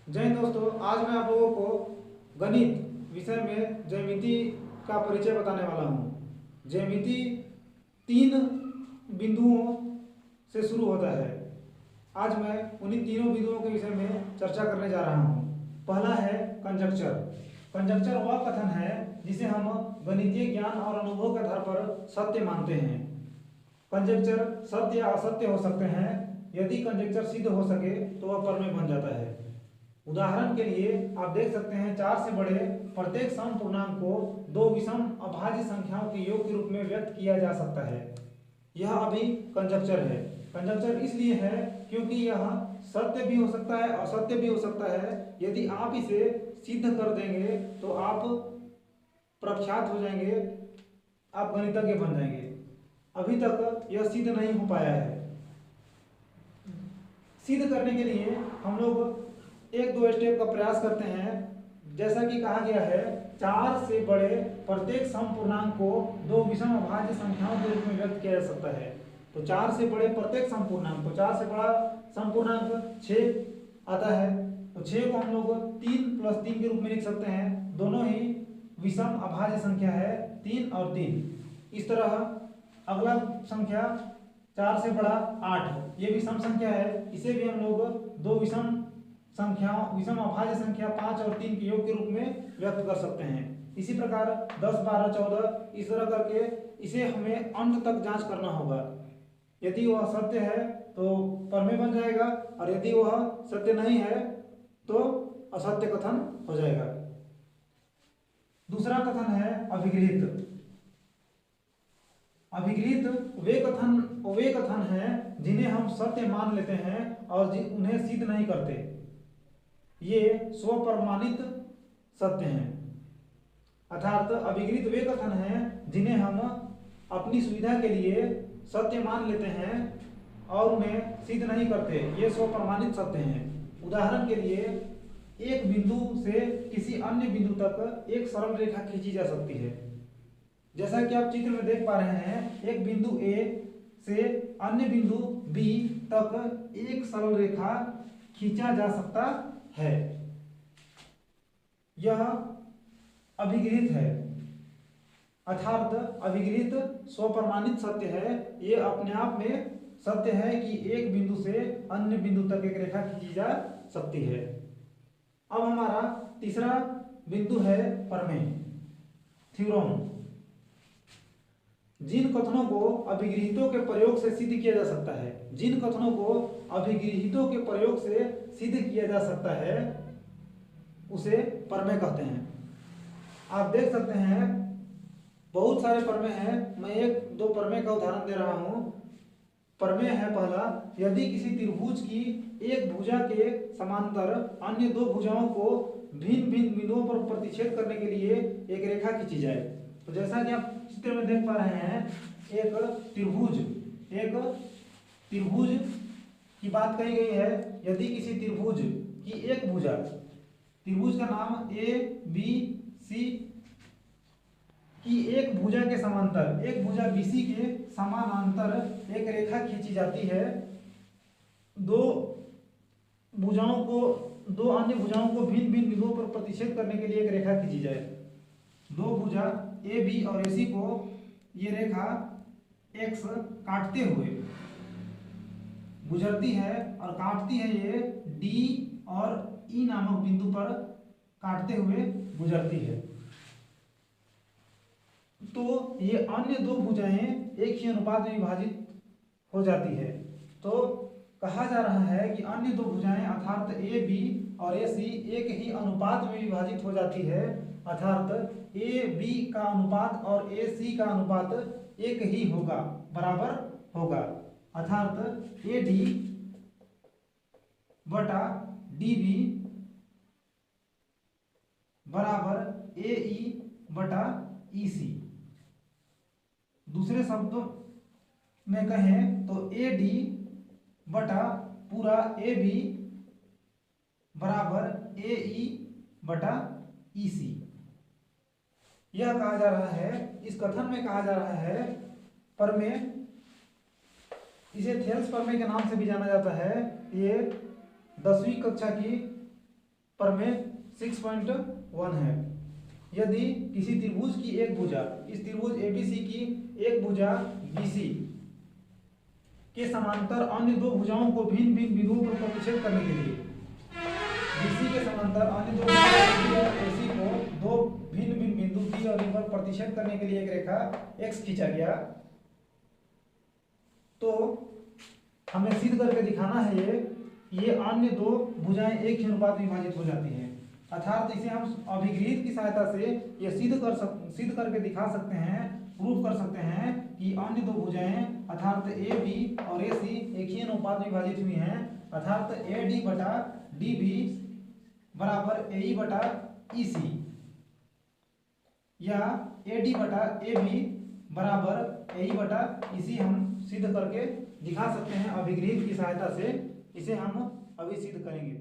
जय हिंद दोस्तों, आज मैं आप लोगों को गणित विषय में ज्यामिति का परिचय बताने वाला हूँ। ज्यामिति 3 बिंदुओं से शुरू होता है। आज मैं उन्हीं तीनों बिंदुओं के विषय में चर्चा करने जा रहा हूँ। पहला है कंजक्चर। कंजक्चर वह कथन है जिसे हम गणितीय ज्ञान और अनुभव के आधार पर सत्य मानते हैं। कंजक्चर सत्य या असत्य हो सकते हैं। यदि कंजक्चर सिद्ध हो सके तो वह प्रमेय बन जाता है। उदाहरण के लिए आप देख सकते हैं 4 से बड़े प्रत्येक सम पूर्णांक को दो विषम अभाज्य संख्याओं के योग के रूप में व्यक्त किया जा सकता है। यह अभी कंजक्चर है। कंजक्चर इसलिए है क्योंकि यह सत्य भी हो सकता है, असत्य भी हो सकता है। यदि आप इसे सिद्ध कर देंगे तो आप प्रख्यात हो जाएंगे, आप गणितज्ञ बन जाएंगे। अभी तक यह सिद्ध नहीं हो पाया है। सिद्ध करने के लिए हम लोग 1-2 स्टेप का प्रयास करते हैं। जैसा कि कहा गया है 4 से बड़े प्रत्येक सम पूर्णांक को दो विषम अभाज्य संख्याओं के रूप में व्यक्त किया जा सकता है। तो 4 से बड़े प्रत्येक सम पूर्णांक, तो 4 से बड़ा सम पूर्णांक 6 आता है। तो 6 को हम लोग 3 + 3 के रूप में लिख सकते हैं। दोनों ही विषम अभाज्य संख्या है, 3 और 3। इस तरह अगला संख्या 4 से बड़ा 8, ये विषम संख्या है। इसे भी हम लोग दो विषम अभाज्य संख्या 5 और 3 के योग के रूप में व्यक्त कर सकते हैं। इसी प्रकार 10, 12, 14 इस तरह करके इसे हमें अंत तक जांच करना होगा। यदि वह सत्य है तो प्रमेय बन जाएगा, और यदि वह सत्य नहीं है तो असत्य कथन हो जाएगा। दूसरा कथन है अभिगृहित। अभिगृहित वे कथन हैं जिन्हें हम सत्य मान लेते हैं और उन्हें सिद्ध नहीं करते। ये स्वप्रमाणित सत्य हैं। अर्थात अभिगृहित वे कथन हैं जिन्हें हम अपनी सुविधा के लिए सत्य मान लेते हैं और उन्हें सिद्ध नहीं करते। ये स्वप्रमाणित सत्य हैं। उदाहरण के लिए एक बिंदु से किसी अन्य बिंदु तक एक सरल रेखा खींची जा सकती है। जैसा कि आप चित्र में देख पा रहे हैं, एक बिंदु ए से अन्य बिंदु बी तक एक सरल रेखा खींचा जा सकता है। यह अभिगृहित है, अर्थात अभिगृहित स्वप्रमाणित सत्य है। ये अपने आप में सत्य है कि एक बिंदु से अन्य बिंदु तक एक रेखा खींची जा सकती है। अब हमारा तीसरा बिंदु है प्रमेय, थ्योरम। जिन कथनों को अभिगृहितों के प्रयोग से सिद्ध किया जा सकता है, जिन कथनों को अभिगृहितों के प्रयोग से सिद्ध किया जा सकता है उसे प्रमेय कहते हैं। आप देख सकते हैं बहुत सारे प्रमेय हैं। मैं 1-2 प्रमेय का उदाहरण दे रहा हूं। प्रमेय है पहला, यदि किसी त्रिभुज की एक भुजा के समांतर अन्य दो भुजाओं को भिन्न भिन्न बिंदुओं पर प्रतिच्छेद करने के लिए एक रेखा खींची जाए। तो जैसा कि आप चित्र में देख पा रहे हैं, एक त्रिभुज की बात कही गई है। यदि किसी त्रिभुज की एक भुजा, त्रिभुज का नाम ABC की एक भुजा के समांतर, एक भुजा BC के समानांतर एक रेखा खींची जाती है। दो अन्य भुजाओं को भिन्न भिन्न बिंदुओं पर प्रतिच्छेद करने के लिए एक रेखा खींची जाए। दो भुजा AB और AC को ये रेखा X काटते हुए गुजरती है और काटती है, ये D और E नामक बिंदु पर काटते हुए गुजरती है। तो ये अन्य दो भुजाएं एक ही अनुपात में विभाजित हो जाती है। तो कहा जा रहा है कि अन्य दो भुजाएं अर्थात AB और AC एक ही अनुपात में विभाजित हो जाती है। अर्थात AB का अनुपात और AC का अनुपात एक ही होगा, बराबर होगा। अर्थात AD बटा DB बराबर AE बटा EC। दूसरे शब्दों में कहें तो AD बटा पूरा AB बराबर AE बटा EC। यह कहा जा रहा है, इस कथन में कहा जा रहा है प्रमेय, इसे थेल्स प्रमेय के नाम से भी जाना जाता है। ये 10वीं कक्षा की प्रमेय 6.1 है। यदि किसी त्रिभुज की एक भुजा, इस त्रिभुज एबीसी की एक भुजा बीसी के समांतर अन्य दो भुजाओं को भिन्न भिन्न बिंदुओं पर प्रतिच्छेद करने के लिए, बीसी के समांतर अन्य दो भुजाओं एसी को दो भिन्न भिन्न बिंदु डी और ई पर प्रतिच्छेद करने के लिए एक रेखा एक्स खींचा गया, तो हमें सिद्ध करके दिखाना है ये अन्य दो भुजाएं एक ही अनुपात में विभाजित हो जाती हैं। अर्थात इसे हम अभिग्रहित की सहायता से ये सिद्ध करके दिखा सकते हैं, प्रूव कर सकते हैं कि अन्य दो भुजाएं अर्थात ए बी और ए सी एक ही अनुपात में विभाजित हुई हैं, अर्थात ए डी बटा डी बी बराबर ए ई बटा ई सी, या ए डी बटा ए बी बराबर ए ई बटा ई सी हम सिद्ध करके दिखा सकते हैं अभिग्रहित की सहायता से। इसे हम अभी सिद्ध करेंगे।